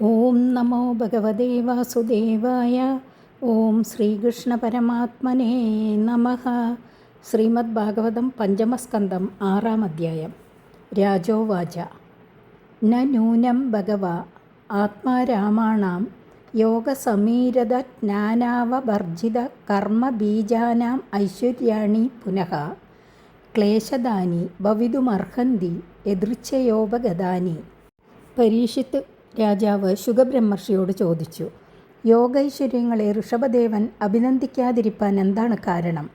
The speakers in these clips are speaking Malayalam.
ഓം നമോ ഭഗവതേ വാസുദേവായ. ഓം ശ്രീകൃഷ്ണ പരമാത്മനേ നമഃ. ശ്രീമദ് ഭാഗവതം പഞ്ചമസ്കന്ധം 6-ാം അധ്യായം. രാജോവാച. ന നൂനം ഭഗവ ആത്മാരാമാണാം യോഗസമീരതജ്ഞാനാവവർജിത കർമ്മബീജാനാം ഐശ്വര്യാണി പുനഃ ക്ലേശദാനി ഭവിതുമർഹന്തി യദൃച്ഛയോപഗതാനി. പരീക്ഷിത്ത് രാജാവ് ശുകബ്രഹ്മർഷിയോട് ചോദിച്ചു, യോഗൈശ്വര്യങ്ങളെ ഋഷഭദേവൻ അഭിനന്ദിക്കാതിരിപ്പാൻ എന്താണ് കാരണം?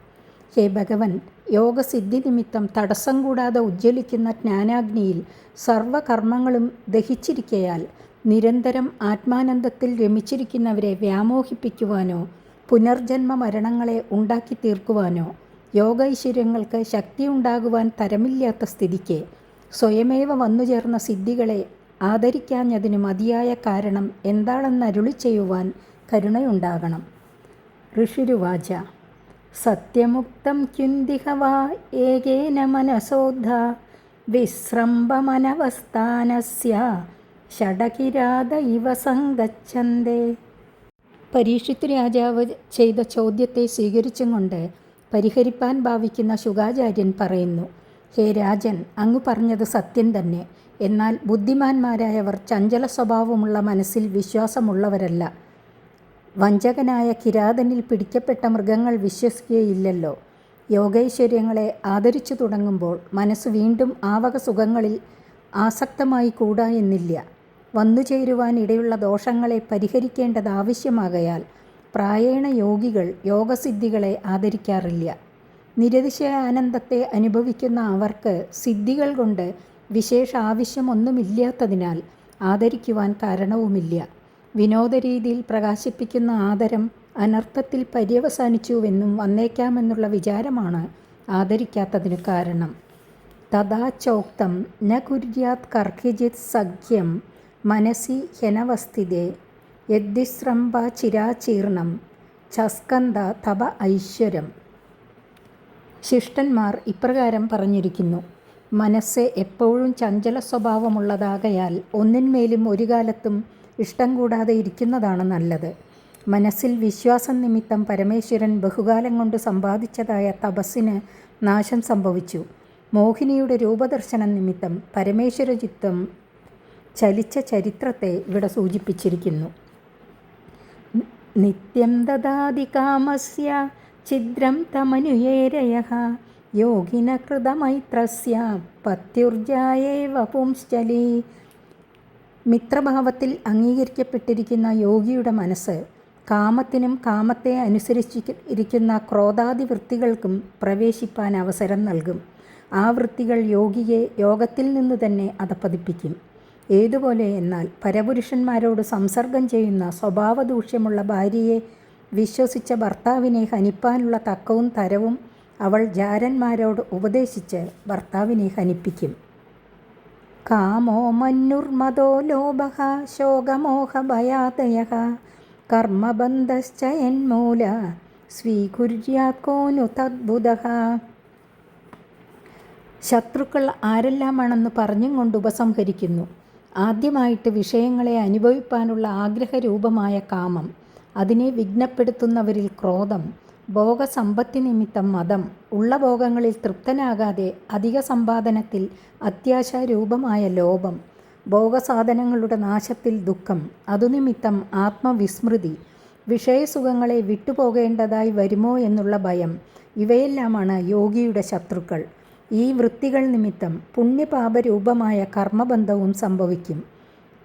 ഹേ ഭഗവൻ, യോഗസിദ്ധി നിമിത്തം തടസ്സം കൂടാതെ ഉജ്ജ്വലിക്കുന്ന ജ്ഞാനാഗ്നിയിൽ സർവകർമ്മങ്ങളും ദഹിച്ചിരിക്കയാൽ നിരന്തരം ആത്മാനന്ദത്തിൽ രമിച്ചിരിക്കുന്നവരെ വ്യാമോഹിപ്പിക്കുവാനോ പുനർജന്മ മരണങ്ങളെ ഉണ്ടാക്കി തീർക്കുവാനോ യോഗൈശ്വര്യങ്ങൾക്ക് ശക്തിയുണ്ടാകുവാൻ തരമില്ലാത്ത സ്ഥിതിക്ക് സ്വയമേവ വന്നുചേർന്ന സിദ്ധികളെ ആദരിക്കാഞ്ഞതിന് മതിയായ കാരണം എന്താണെന്ന് അരുളി ചെയ്യുവാൻ കരുണയുണ്ടാകണം. ഋഷിരുവാച. സത്യമുക്തം ക്യുന്തിഹ വാ ഏകേന മനസോദ്ധ വിശ്രംഭമനവസ്ഥാനസ്യ ഷഡകിരാത ഇവ സംഗച്ഛന്തേ. പരീക്ഷിത്ത് രാജാവ് ചെയ്ത ചോദ്യത്തെ സ്വീകരിച്ചും കൊണ്ട് പരിഹരിപ്പാൻ ഭാവിക്കുന്ന ശുകാചാര്യൻ പറയുന്നു, ഹേ രാജൻ, അങ്ങ് പറഞ്ഞത് സത്യം തന്നെ. എന്നാൽ ബുദ്ധിമാന്മാരായവർ ചഞ്ചല സ്വഭാവമുള്ള മനസ്സിൽ വിശ്വാസമുള്ളവരല്ല. വഞ്ചകനായ കിരാതനിൽ പിടിക്കപ്പെട്ട മൃഗങ്ങൾ വിശ്വസിക്കുകയില്ലല്ലോ. യോഗൈശ്വര്യങ്ങളെ ആദരിച്ചു തുടങ്ങുമ്പോൾ മനസ്സ് വീണ്ടും ആവക സുഖങ്ങളിൽ ആസക്തമായി കൂടാ എന്നില്ല. വന്നുചേരുവാൻ ഇടയുള്ള ദോഷങ്ങളെ പരിഹരിക്കേണ്ടത് ആവശ്യമാകയാൽ പ്രായേണ യോഗികൾ യോഗസിദ്ധികളെ ആദരിക്കാറില്ല. നിരതിശയ ആനന്ദത്തെ അനുഭവിക്കുന്ന അവർക്ക് സിദ്ധികൾ കൊണ്ട് വിശേഷ ആവശ്യമൊന്നുമില്ലാത്തതിനാൽ ആദരിക്കുവാൻ കാരണവുമില്ല. വിനോദരീതിയിൽ പ്രകാശിപ്പിക്കുന്ന ആദരം അനർത്ഥത്തിൽ പര്യവസാനിച്ചുവെന്നും വന്നേക്കാമെന്നുള്ള വിചാരമാണ് ആദരിക്കാത്തതിനു കാരണം. തഥാ ചോക്തം ന കുര്യാത് കർഹിജിത് സഖ്യം മനസി ഹ്യനവസ്ഥിതേ യദ്വിശ്രംഭ ചിരാചീർണം ചസ്കന്ത തപ ഐശ്വര്യം. ശിഷ്ടന്മാർ ഇപ്രകാരം പറഞ്ഞിരിക്കുന്നു, മനസ്സ് എപ്പോഴും ചഞ്ചല സ്വഭാവമുള്ളതാകയാൽ ഒന്നിന്മേലും ഒരു കാലത്തും ഇഷ്ടം കൂടാതെ ഇരിക്കുന്നതാണ് നല്ലത്. മനസ്സിൽ വിശ്വാസം നിമിത്തം പരമേശ്വരൻ ബഹുകാലം കൊണ്ട് സമ്പാദിച്ചതായ തപസ്സിന് നാശം സംഭവിച്ചു. മോഹിനിയുടെ രൂപദർശനം നിമിത്തം പരമേശ്വരചിത്തം ചലിച്ച ചരിത്രത്തെ ഇവിടെ സൂചിപ്പിച്ചിരിക്കുന്നു. നിത്യം ദദാതി കാമസ്യ ഛിദ്രം തമനുയേരയഃ യോഗിന കൃതമൈത്രസ്യ പത്യുർജായേവ പുംശ്ചലി. മിത്രഭാവത്തിൽ അംഗീകരിക്കപ്പെട്ടിരിക്കുന്ന യോഗിയുടെ മനസ്സ് കാമത്തിനും കാമത്തെ അനുസരിച്ചിരിക്കുന്ന ക്രോധാദി വൃത്തികൾക്കും പ്രവേശിപ്പാൻ അവസരം നൽകും. ആ വൃത്തികൾ യോഗിയെ യോഗത്തിൽ നിന്നു തന്നെ അധഃപതിപ്പിക്കും. ഏതുപോലെ എന്നാൽ പരപുരുഷന്മാരോട് സംസർഗം ചെയ്യുന്ന സ്വഭാവദൂഷ്യമുള്ള ഭാര്യയെ വിശ്വസിച്ച ഭർത്താവിനെ ഹനിപ്പാനുള്ള തക്കവും തരവും അവൾ ജാരന്മാരോട് ഉപദേശിച്ച് ഭർത്താവിനെ ഹനിപ്പിക്കും. കാമോ മന്നുർമദോ ലോഭഃ ശോകമോഹഭയാദയഃ കർമ്മബന്ധശ്ചയന്മൂല സ്വീകുര്യാത് കോനു തദ്ബുധഃ. ശത്രുക്കൾ ആരെല്ലാമാണെന്ന് പറഞ്ഞും കൊണ്ട് ഉപസംഹരിക്കുന്നു. ആദ്യമായിട്ട് വിഷയങ്ങളെ അനുഭവിപ്പാനുള്ള ആഗ്രഹരൂപമായ കാമം, അതിനെ വിഘ്നപ്പെടുത്തുന്നവരിൽ ക്രോധം, ഭോഗസമ്പത്തി നിമിത്തം മതം, ഉള്ള ഭോഗങ്ങളിൽ തൃപ്തനാകാതെ അധിക സമ്പാദനത്തിൽ അത്യാശാരൂപമായ ലോഭം, ഭോഗസാധനങ്ങളുടെ നാശത്തിൽ ദുഃഖം, അതുനിമിത്തം ആത്മവിസ്മൃതി, വിഷയസുഖങ്ങളെ വിട്ടുപോകേണ്ടതായി വരുമോ എന്നുള്ള ഭയം, ഇവയെല്ലാമാണ് യോഗിയുടെ ശത്രുക്കൾ. ഈ വൃത്തികൾ നിമിത്തം പുണ്യപാപരൂപമായ കർമ്മബന്ധവും സംഭവിക്കും.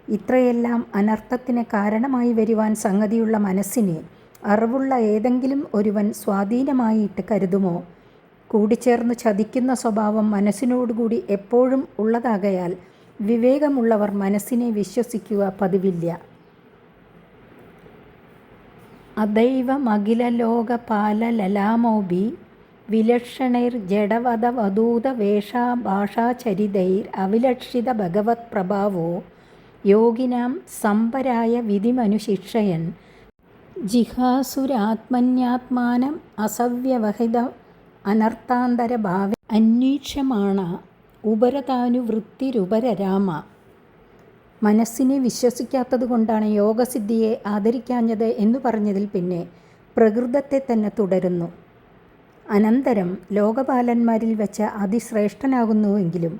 ഇത്രയെല്ലാം അനർത്ഥത്തിന് കാരണമായി വരുവാൻ സംഗതിയുള്ള മനസ്സിനെ അറിവുള്ള ഏതെങ്കിലും ഒരുവൻ സ്വാധീനമായിട്ട് കരുതുമോ? കൂടിച്ചേർന്ന് ചതിക്കുന്ന സ്വഭാവം മനസ്സിനോടുകൂടി എപ്പോഴും ഉള്ളതാകയാൽ വിവേകമുള്ളവർ മനസ്സിനെ വിശ്വസിക്കുക പതിവില്ല. അദൈവമഖിലലോകപാലലലാമോഭി വിലക്ഷണൈർ ജഡവദവധൂത വേഷാഭാഷാചരിതൈർ അവിലക്ഷിത ഭഗവത് പ്രഭാവോ യോഗിനാം സമ്പരായ വിധിമനുശിക്ഷയൻ ജിഹാസുരാത്മന്യാത്മാനം അസവ്യവഹിത അനർത്ഥാന്തരഭാവ അന്വീക്ഷമാണ ഉപരതാനുവൃത്തിരുപരരാമ. മനസ്സിനെ വിശ്വസിക്കാത്തതുകൊണ്ടാണ് യോഗസിദ്ധിയെ ആദരിക്കാഞ്ഞത് എന്നു പറഞ്ഞതിൽ പിന്നെ പ്രകൃതത്തെ തന്നെ തുടരുന്നു. അനന്തരം ലോകപാലന്മാരിൽ വെച്ച് അതിശ്രേഷ്ഠനാകുന്നുവെങ്കിലും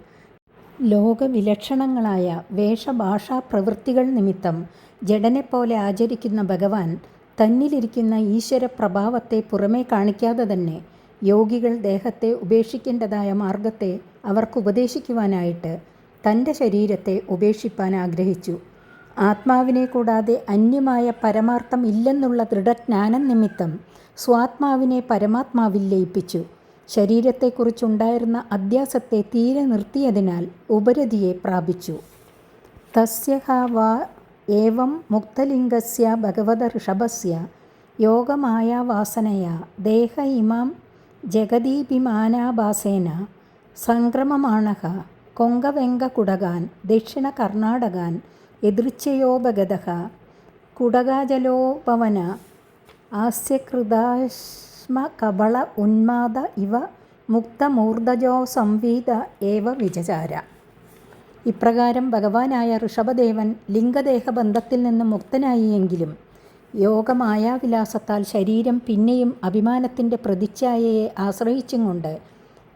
ലോകവിലക്ഷണങ്ങളായ വേഷഭാഷാ പ്രവൃത്തികൾ നിമിത്തം ജഡനെപ്പോലെ ആചരിക്കുന്ന ഭഗവാൻ തന്നിലിരിക്കുന്ന ഈശ്വരപ്രഭാവത്തെ പുറമേ കാണിക്കാതെ തന്നെ യോഗികൾ ദേഹത്തെ ഉപേക്ഷിക്കേണ്ടതായ മാർഗത്തെ അവർക്ക് ഉപദേശിക്കുവാനായിട്ട് തൻ്റെ ശരീരത്തെ ഉപേക്ഷിപ്പാൻ ആഗ്രഹിച്ചു. ആത്മാവിനെ കൂടാതെ അന്യമായ പരമാർത്ഥം ഇല്ലെന്നുള്ള ദൃഢജ്ഞാനം നിമിത്തം സ്വാത്മാവിനെ പരമാത്മാവിൽ ലയിപ്പിച്ചു. ശരീരത്തെക്കുറിച്ചുണ്ടായിരുന്ന അധ്യാസത്തെ തീരെ നിർത്തിയതിനാൽ ഉപരതിയെ പ്രാപിച്ചു. തസ്യ വാ ഏവം മുക്തലിംഗസ്യ ഭഗവത ഋഷഭസ്യ യോഗമായാവാസനയാ ദേഹ ഇമാം ജഗദീഭിമാനാഭാസേന സംക്രമമാണഃ കൊങ്കവെങ്കകുടകാൻ ദക്ഷിണ കർണാടകാൻ യദൃച്ഛയോപഗതഃ കുടകാജലോപവന ആസ്യകൃതാശ്മകബള ഉന്മാദ ഇവ മുക്തമൂർധജോ സംവീത ഏവ വിചചാര. ഇപ്രകാരം ഭഗവാനായ ഋഷഭദേവൻ ലിംഗദേഹബന്ധത്തിൽ നിന്ന് മുക്തനായി എങ്കിലും യോഗമായാവിലാസത്താൽ ശരീരം പിന്നെയും അഭിമാനത്തിൻ്റെ പ്രതിച്ഛായയെ ആശ്രയിച്ചും കൊണ്ട്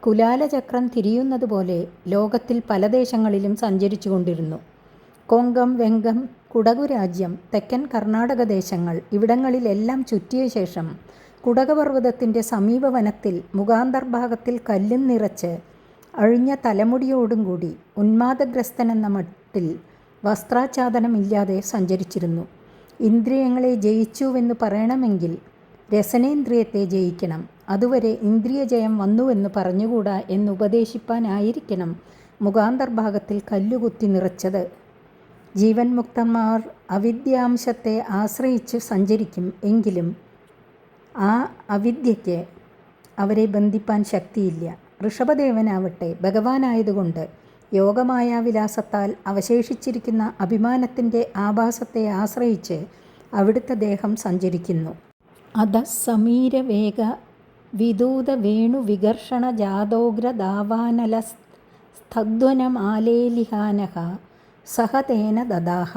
കുലാലചക്രം തിരിയുന്നതുപോലെ ലോകത്തിൽ പല ദേശങ്ങളിലും സഞ്ചരിച്ചു കൊണ്ടിരുന്നു. കൊങ്കം, വെങ്കം, കുടകുരാജ്യം, തെക്കൻ കർണാടക ദേശങ്ങൾ ഇവിടങ്ങളിലെല്ലാം ചുറ്റിയ ശേഷം കുടകപർവ്വതത്തിൻ്റെ സമീപവനത്തിൽ മുഖാന്തർഭാഗത്തിൽ കല്ലും നിറച്ച് അഴിഞ്ഞ തലമുടിയോടും കൂടി ഉന്മാദഗ്രസ്തനെന്ന മട്ടിൽ വസ്ത്രാച്ഛാദനമില്ലാതെ സഞ്ചരിച്ചിരുന്നു. ഇന്ദ്രിയങ്ങളെ ജയിച്ചുവെന്ന് പറയണമെങ്കിൽ രസനേന്ദ്രിയത്തെ ജയിക്കണം. അതുവരെ ഇന്ദ്രിയജയം വന്നുവെന്ന് പറഞ്ഞുകൂടാ എന്നുപദേശിപ്പാനായിരിക്കണം മുഖാന്തർഭാഗത്തിൽ കല്ലുകുത്തി നിറച്ചത്. ജീവൻ മുക്തന്മാർ അവിദ്യാംശത്തെ ആശ്രയിച്ച് സഞ്ചരിക്കും. എങ്കിലും ആ അവിദ്യയ്ക്ക് അവരെ ബന്ധിപ്പാൻ ശക്തിയില്ല. ഋഷഭദേവനാവട്ടെ ഭഗവാനായതുകൊണ്ട് യോഗമായാവിലാസത്താൽ അവശേഷിച്ചിരിക്കുന്ന അഭിമാനത്തിൻ്റെ ആഭാസത്തെ ആശ്രയിച്ച് അവിടുത്തെ ദേഹം സഞ്ചരിക്കുന്നു. അധഃസമീരവേഗ വിദൂത വേണുവികർഷണ ജാതോഗ്രദാവാനലസ്തദ്വനമാലേലിഹാനഃ സഹതേന ദദാഹ.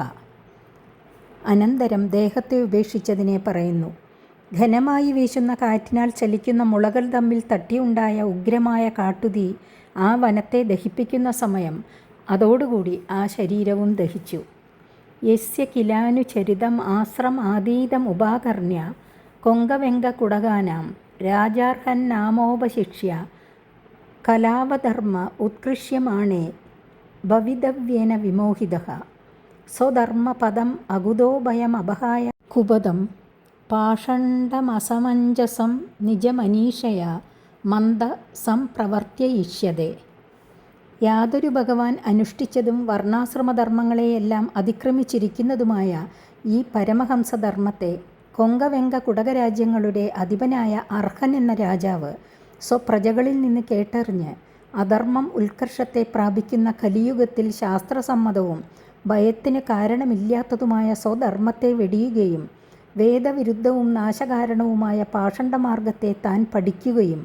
അനന്തരം ദേഹത്തെ ഉപേക്ഷിച്ചതിനെ പറയുന്നു. ഘനമായി വീശുന്ന കാറ്റിനാൽ ചലിക്കുന്ന മുളകൾ തമ്മിൽ തട്ടിയുണ്ടായ ഉഗ്രമായ കാട്ടുതീ ആ വനത്തെ ദഹിപ്പിക്കുന്ന സമയം അതോടുകൂടി ആ ശരീരവും ദഹിച്ചു. യസ്യ കിലാനുചരിതം ആശ്രം ആദീതം ഉപാകർണ്യ കൊങ്കവെങ്കകുടകാനാം രാജാർഹന്നാമോപശിക്ഷ്യ കലാവധർമ്മ ഉത്കൃഷ്യമാണേ ഭവിതവ്യേന വിമോഹിതഃ സ്വധർമ്മപദം അകുതോഭയമപഹായ കുപദം പാഷണ്ഡമസമഞ്ജസം നിജമനീഷയാ മന്ദ സംപ്രവർത്തയിഷ്യതേ. യാതൊരു ഭഗവാൻ അനുഷ്ഠിച്ചതും വർണ്ണാശ്രമധർമ്മങ്ങളെയെല്ലാം അതിക്രമിച്ചിരിക്കുന്നതുമായ ഈ പരമഹംസധർമ്മത്തെ കൊങ്കവെങ്ക കുടകരാജ്യങ്ങളുടെ അധിപനായ അർഹൻ എന്ന രാജാവ് സ്വപ്രജകളിൽ നിന്ന് കേട്ടറിഞ്ഞ് അധർമ്മം ഉത്കർഷത്തെ പ്രാപിക്കുന്ന കലിയുഗത്തിൽ ശാസ്ത്രസമ്മതവും ഭയത്തിന് കാരണമില്ലാത്തതുമായ സ്വധർമ്മത്തെ വെടിയുകയും വേദവിരുദ്ധവും നാശകാരണവുമായ പാഷണ്ഡമാർഗത്തെ താൻ പഠിക്കുകയും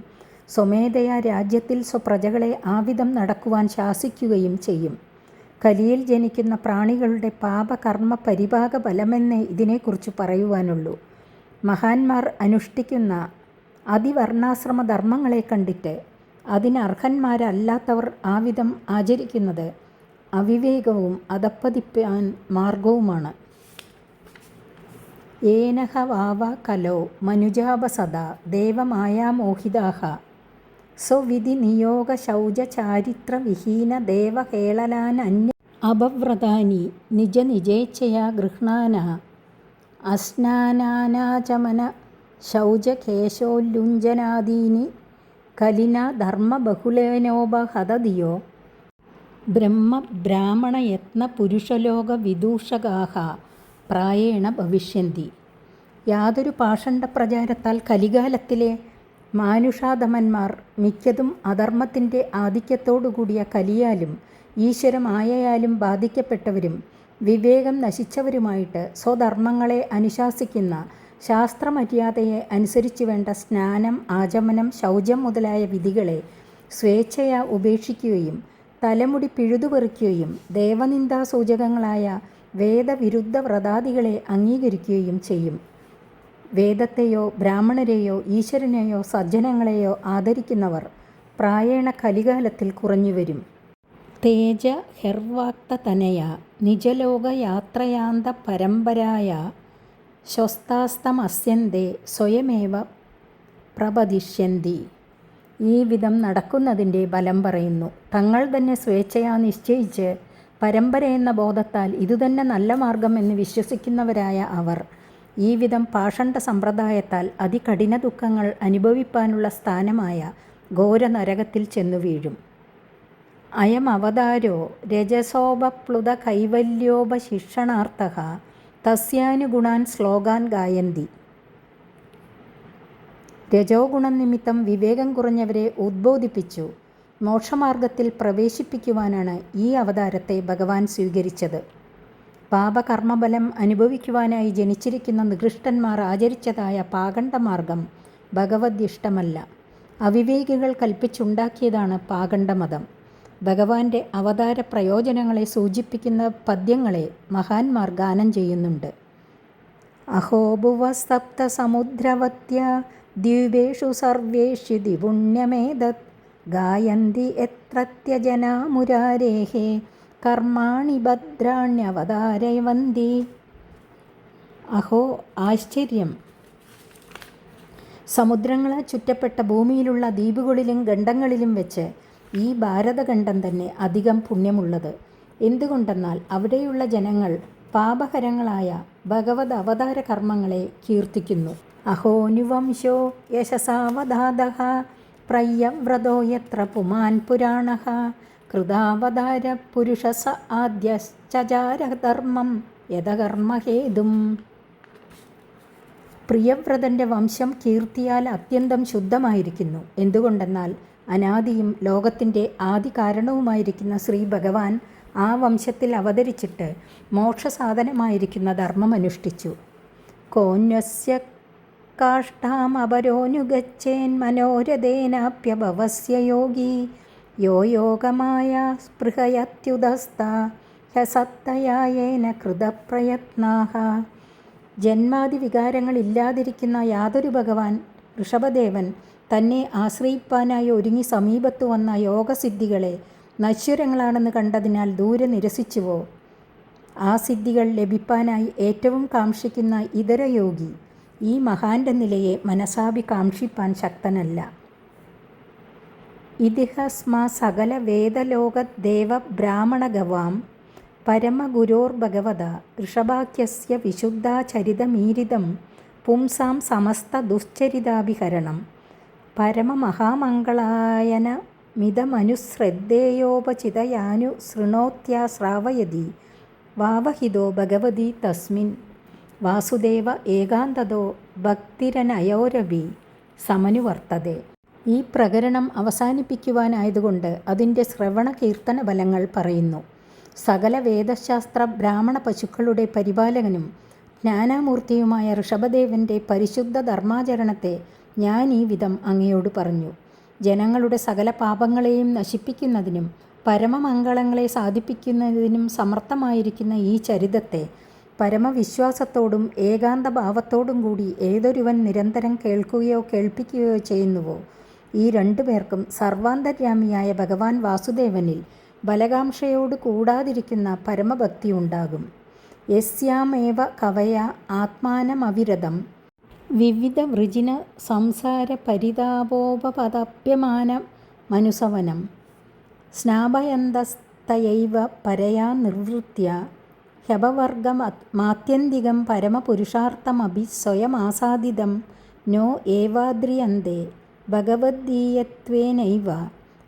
സ്വമേധയാ രാജ്യത്തിൽ സ്വപ്രജകളെ ആവിധം നടക്കുവാൻ ശാസിക്കുകയും ചെയ്യും. കലിയിൽ ജനിക്കുന്ന പ്രാണികളുടെ പാപകർമ്മ പരിഭാഗ ഫലമെന്നേ ഇതിനെക്കുറിച്ച് പറയുവാനുള്ളൂ. മഹാന്മാർ അനുഷ്ഠിക്കുന്ന അതിവർണ്ണാശ്രമധർമ്മങ്ങളെ കണ്ടിട്ട് അതിനർഹന്മാരല്ലാത്തവർ ആവിധം ആചരിക്കുന്നത് അവിവേകവും അധപ്പതിപ്പാൻ മാർഗവുമാണ്. ഏനഹ വാവ കലോ മനുജാപസദാ ദേവമായാമോഹിതാഃ സ്വവിധി നിയോഗ ശൗച ചാരിത്ര വിഹീന ദേവഹേളലാനന്യ അപവ്രതാനി നിജ നിജേച്ഛയാ ഗൃഹ്ണാന അസ്നാനാചമന ശൗചകേശോല്ലുഞ്ജനാദീനി കലിന ധർമ്മബഹുലേനോപഹതധിയോ ബ്രഹ്മബ്രാഹ്മണയത്ന പുരുഷലോക വിദൂഷകാഃ പ്രായേണ ഭവിഷ്യന്തി. യാതൊരു പാഷണ്ഡപ്രചാരത്താൽ കലികാലത്തിലെ മാനുഷാധമന്മാർ മിക്കതും അധർമ്മത്തിൻ്റെ ആധിക്യത്തോടുകൂടിയ കലിയാലും ഈശ്വരമായയാലും ബാധിക്കപ്പെട്ടവരും വിവേകം നശിച്ചവരുമായിട്ട് സ്വധർമ്മങ്ങളെ അനുശാസിക്കുന്ന ശാസ്ത്രമര്യാദയെ അനുസരിച്ച് വേണ്ട സ്നാനം, ആചമനം, ശൗചം മുതലായ വിധികളെ സ്വേച്ഛയാ ഉപേക്ഷിക്കുകയും തലമുടി പിഴുതുപറിക്കുകയും ദേവനിന്ദാസൂചകങ്ങളായ വേദവിരുദ്ധ വ്രതാദികളെ അംഗീകരിക്കുകയും ചെയ്യും. വേദത്തെയോ ബ്രാഹ്മണരെയോ ഈശ്വരനെയോ സജ്ജനങ്ങളെയോ ആദരിക്കുന്നവർ പ്രായേണ കലികാലത്തിൽ കുറഞ്ഞുവരും. തേജ ഹെർവാക്തനയ നിജലോകയാത്രയാന്ത പരമ്പരായ ശ്വസ്താസ്തമസ്യന്തേ സ്വയമേവ പ്രപദിഷ്യന്തി. ഈ വിധം നടക്കുന്നതിൻ്റെ ബലം പറയുന്നു. തങ്ങൾ തന്നെ സ്വേച്ഛയാ നിശ്ചയിച്ച് പരമ്പരയെന്ന ബോധത്താൽ ഇതുതന്നെ നല്ല മാർഗം എന്ന് വിശ്വസിക്കുന്നവരായ അവർ ഈ വിധം പാഷണ്ഡ സമ്പ്രദായത്താൽ അതികഠിന ദുഃഖങ്ങൾ അനുഭവിപ്പാനുള്ള സ്ഥാനമായ ഘോര നരകത്തിൽ ചെന്നു വീഴും. അയം അവതാരോ രജസോപപ്ലുത കൈവല്യോപശിക്ഷണാർത്ഥഃ തസ്യാനുഗുണാൻ ശ്ലോകാൻ ഗായന്തി. രജോ ഗുണം നിമിത്തം വിവേകം കുറഞ്ഞവരെ ഉദ്ബോധിപ്പിച്ചു മോക്ഷമാർഗത്തിൽ പ്രവേശിപ്പിക്കുവാനാണ് ഈ അവതാരത്തെ ഭഗവാൻ സ്വീകരിച്ചത്. പാപകർമ്മബലം അനുഭവിക്കുവാനായി ജനിച്ചിരിക്കുന്ന നികൃഷ്ടന്മാർ ആചരിച്ചതായ പാകണ്ഡമാർഗം ഭഗവദ്യിഷ്ടമല്ല. അവിവേകികൾ കൽപ്പിച്ചുണ്ടാക്കിയതാണ് പാകണ്ഡമതം. ഭഗവാന്റെ അവതാര പ്രയോജനങ്ങളെ സൂചിപ്പിക്കുന്ന പദ്യങ്ങളെ മഹാന്മാർ ഗാനം ചെയ്യുന്നുണ്ട്. അഹോഭുവ സപ്ത സമുദ്രവത്യ ദ്വീപേഷു സർവേഷു ദിപുണ്യമേതത് ഗായന്തി എത്രത്യജനാ മുരാരേഹേ കർമാണി ഭദ്രാണ്യവതാരയവന്തി. അഹോ ആശ്ചര്യം! സമുദ്രങ്ങളാൽ ചുറ്റപ്പെട്ട ഭൂമിയിലുള്ള ദ്വീപുകളിലും ഖണ്ഡങ്ങളിലും വെച്ച് ഈ ഭാരതഖണ്ഡം തന്നെ അധികം പുണ്യമുള്ളത്. എന്തുകൊണ്ടെന്നാൽ അവിടെയുള്ള ജനങ്ങൾ പാപഹരങ്ങളായ ഭഗവത് അവതാര കർമ്മങ്ങളെ കീർത്തിക്കുന്നു. അഹോനുവംശോ യശസാവധാതഃ പ്രയ്യവ്രതോ യത്ര പുമാൻ പുരാണഃ കൃതാവതാര പുരുഷസ ആദ്യശ്ചചാരധർമ്മം യഥകർമ്മഹേതും. പ്രിയവ്രതൻ്റെ വംശം കീർത്തിയാൽ അത്യന്തം ശുദ്ധമായിരിക്കുന്നു. എന്തുകൊണ്ടെന്നാൽ അനാദിയും ലോകത്തിൻ്റെ ആദി കാരണവുമായിരിക്കുന്ന ശ്രീ ഭഗവാൻ ആ വംശത്തിൽ അവതരിച്ചിട്ട് മോക്ഷസാധനമായിരിക്കുന്ന ധർമ്മമനുഷ്ഠിച്ചു. കോന്വസ്യ കാഷ്ഠാമപരോനുഗച്ഛേൻ മനോരഥേനാപ്യഭവസ്യ യോഗി യോ യോഗമായ സ്പൃഹയത്യുദസ്ത ഹ്യസത്തയായേന കൃതപ്രയത്നാഃ. ജന്മാദി വികാരങ്ങളില്ലാതിരിക്കുന്ന യാതൊരു ഭഗവാൻ ഋഷഭദേവൻ തന്നെ ആശ്രയിപ്പാനായി ഒരുങ്ങി സമീപത്തു വന്ന യോഗസിദ്ധികളെ നശ്വരങ്ങളാണെന്ന് കണ്ടതിനാൽ ദൂരെ നിരസിച്ചുവോ, ആ സിദ്ധികൾ ലഭിപ്പാനായി ഏറ്റവും കാക്ഷിക്കുന്ന ഇതര യോഗി ഈ മഹാന്റെ നിലയെ മനസാഭി കാക്ഷിപ്പാൻ ശക്തനല്ല. ഇതിഹസ്മാ സകല വേദലോകദേവ ബ്രാഹ്മണഗവാം പരമഗുരോർഭഗവത ഋഷഭാഖ്യസ്യ വിശുദ്ധാചരിതമീരിതം പുംസാം സമസ്ത ദുശ്ചരിതാഭിഹരണം പരമമഹാമംഗളായനമിതമനുശ്രദ്ധേയോപചിതയാനുശൃണോത്യാശ്രാവയതി വാവഹിതോ ഭഗവതി തസ്മിൻ വാസുദേവ ഏകാന്തതോ ഭക്തിരനയോരവി സമനുവർത്തതെ. ഈ പ്രകരണം അവസാനിപ്പിക്കുവാനായതുകൊണ്ട് അതിൻ്റെ ശ്രവണ കീർത്തന ഫലങ്ങൾ പറയുന്നു. സകല വേദശാസ്ത്ര ബ്രാഹ്മണ പശുക്കളുടെ പരിപാലകനും ജ്ഞാനമൂർത്തിയുമായ ഋഷഭദേവൻ്റെ പരിശുദ്ധ ധർമാചരണത്തെ ഞാൻ ഈ വിധം അങ്ങയോട് പറഞ്ഞു. ജനങ്ങളുടെ സകല പാപങ്ങളെയും നശിപ്പിക്കുന്നതിനും പരമമംഗളങ്ങളെ സാധിപ്പിക്കുന്നതിനും സമർത്ഥമായിരിക്കുന്ന ഈ ചരിതത്തെ പരമവിശ്വാസത്തോടും ഏകാന്ത ഭാവത്തോടും കൂടി ഏതൊരുവൻ നിരന്തരം കേൾക്കുകയോ കേൾപ്പിക്കുകയോ ചെയ്യുന്നുവോ, ഈ രണ്ടു പേർക്കും സർവാന്തര്യാമിയായ ഭഗവാൻ വാസുദേവനിൽ ബലകാംക്ഷയോട് കൂടാതിരിക്കുന്ന പരമഭക്തി ഉണ്ടാകും. യസ്യാമേവ കവയ ആത്മാനമവിരതം വിവിധ വൃജിന സംസാര പരിതാപോപപദപ്യമാന മനുസവനം സ്നാപയന്തസ്തയൈവ പരയാ നിർവൃത്യ ഹ്യപവർഗമാത്യന്തികം പരമപുരുഷാർത്ഥമഭി സ്വയമാസാദിതം നോ ഏവാദ്രിയന്തേ ഭഗവദ്ഗീയത്വേനൈവ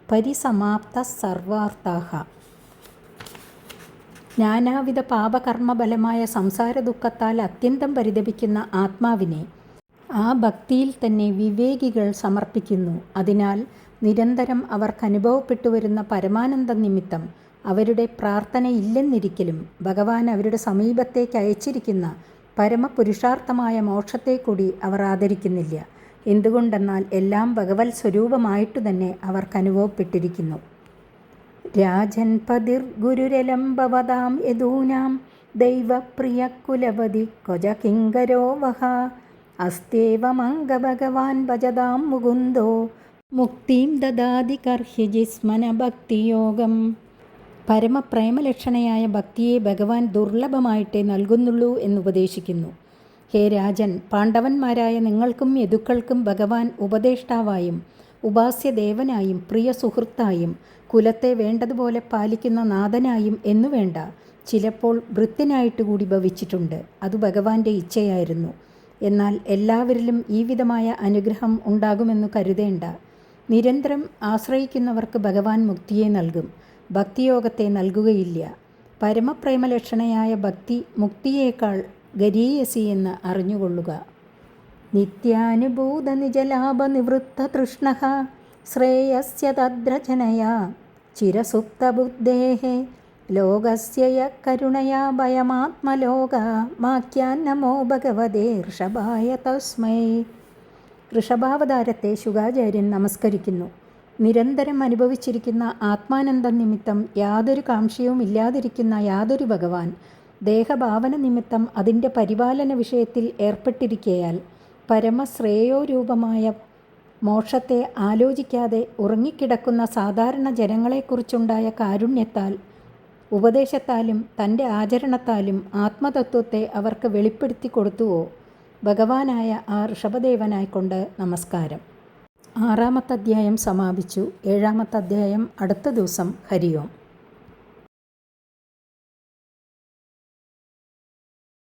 പരിസമാപ്ത സർവാർത്ഥാഃ. നാനാവിധ പാപകർമ്മബലമായ സംസാര ദുഃഖത്താൽ അത്യന്തം പരിതപിക്കുന്ന ആത്മാവിനെ ആ ഭക്തിയിൽ തന്നെ വിവേകികൾ സമർപ്പിക്കുന്നു. അതിനാൽ നിരന്തരം അവർക്കനുഭവപ്പെട്ടു വരുന്ന പരമാനന്ദ നിമിത്തം അവരുടെ പ്രാർത്ഥനയില്ലെന്നിരിക്കലും ഭഗവാൻ അവരുടെ സമീപത്തേക്ക് അയച്ചിരിക്കുന്ന പരമപുരുഷാർത്ഥമായ മോക്ഷത്തെ കൂടി അവർ ആദരിക്കുന്നില്ല. എന്തുകൊണ്ടെന്നാൽ എല്ലാം ഭഗവത് സ്വരൂപമായിട്ടു തന്നെ അവർക്കനുഭവപ്പെട്ടിരിക്കുന്നു. രാജൻ പതിർഗുരുരലംബവതാം യദൂനാം ദൈവപ്രിയകുലപതി ക്വച കിങ്കരോ വഹ അസ്തേവമംഗഭഗവാൻ ഭജതാം മുകുന്ദോ മുക്തിം ദദാതി കർഹ്യജിസ്മന ഭക്തിയോഗം. പരമപ്രേമലക്ഷണയായ ഭക്തിയെ ഭഗവാൻ ദുർലഭമായിട്ടേ നൽകുന്നുള്ളൂ എന്നുപദേശിക്കുന്നു. ഹേ രാജൻ, പാണ്ഡവന്മാരായ നിങ്ങൾക്കും യദുക്കൾക്കും ഭഗവാൻ ഉപദേഷ്ടാവായും ഉപാസ്യദേവനായും പ്രിയ സുഹൃത്തായും കുലത്തെ വേണ്ടതുപോലെ പാലിക്കുന്ന നാഥനായും എന്നുവേണ്ട, ചിലപ്പോൾ ഭൃത്യനായിട്ടുകൂടി ഭവിച്ചിട്ടുണ്ട്. അത് ഭഗവാന്റെ ഇച്ഛയായിരുന്നു. എന്നാൽ എല്ലാവരിലും ഈ വിധമായ അനുഗ്രഹം ഉണ്ടാകുമെന്നു കരുതേണ്ട. നിരന്തരം ആശ്രയിക്കുന്നവർക്ക് ഭഗവാൻ മുക്തിയെ നൽകും, ഭക്തിയോഗത്തെ നൽകുകയില്ല. പരമപ്രേമലക്ഷണയായ ഭക്തി മുക്തിയേക്കാൾ ഗരീയസി എന്ന് അറിഞ്ഞുകൊള്ളുക. നിത്യാനുഭൂത നിജലാഭ നിവൃത്ത തൃഷ്ണഃ ശ്രേയസ്യ തദ്രചനയാ ചിരസുപ്തബുദ്ധേഃ ലോകസ്യ യ കരുണയാ ഭയമാത്മലോകമാഖ്യാൻ നമോ ഭഗവതേ ഋഷഭായ തസ്മൈ. ഋഷഭാവതാരത്തെ ശുകാചാര്യൻ നമസ്കരിക്കുന്നു. നിരന്തരം അനുഭവിച്ചിരിക്കുന്ന ആത്മാനന്ദം നിമിത്തം യാതൊരു കാംക്ഷയും ഇല്ലാതിരിക്കുന്ന യാതൊരു ഭഗവാൻ ദേഹഭാവന നിമിത്തം അതിൻ്റെ പരിപാലന വിഷയത്തിൽ ഏർപ്പെട്ടിരിക്കയാൽ പരമശ്രേയോരൂപമായ മോക്ഷത്തെ ആലോചിക്കാതെ ഉറങ്ങിക്കിടക്കുന്ന സാധാരണ ജനങ്ങളെക്കുറിച്ചുണ്ടായ കാരുണ്യത്താൽ ഉപദേശത്താലും തൻ്റെ ആചരണത്താലും ആത്മതത്വത്തെ അവർക്ക് വെളിപ്പെടുത്തി കൊടുത്തുവോ ഭഗവാനായ ആ ഋഷഭദേവനായിക്കൊണ്ട് നമസ്കാരം. 6-ാമത്തെ അധ്യായം സമാപിച്ചു. 7-ാമത്തെ അധ്യായം അടുത്ത ദിവസം. ഹരി ഓം.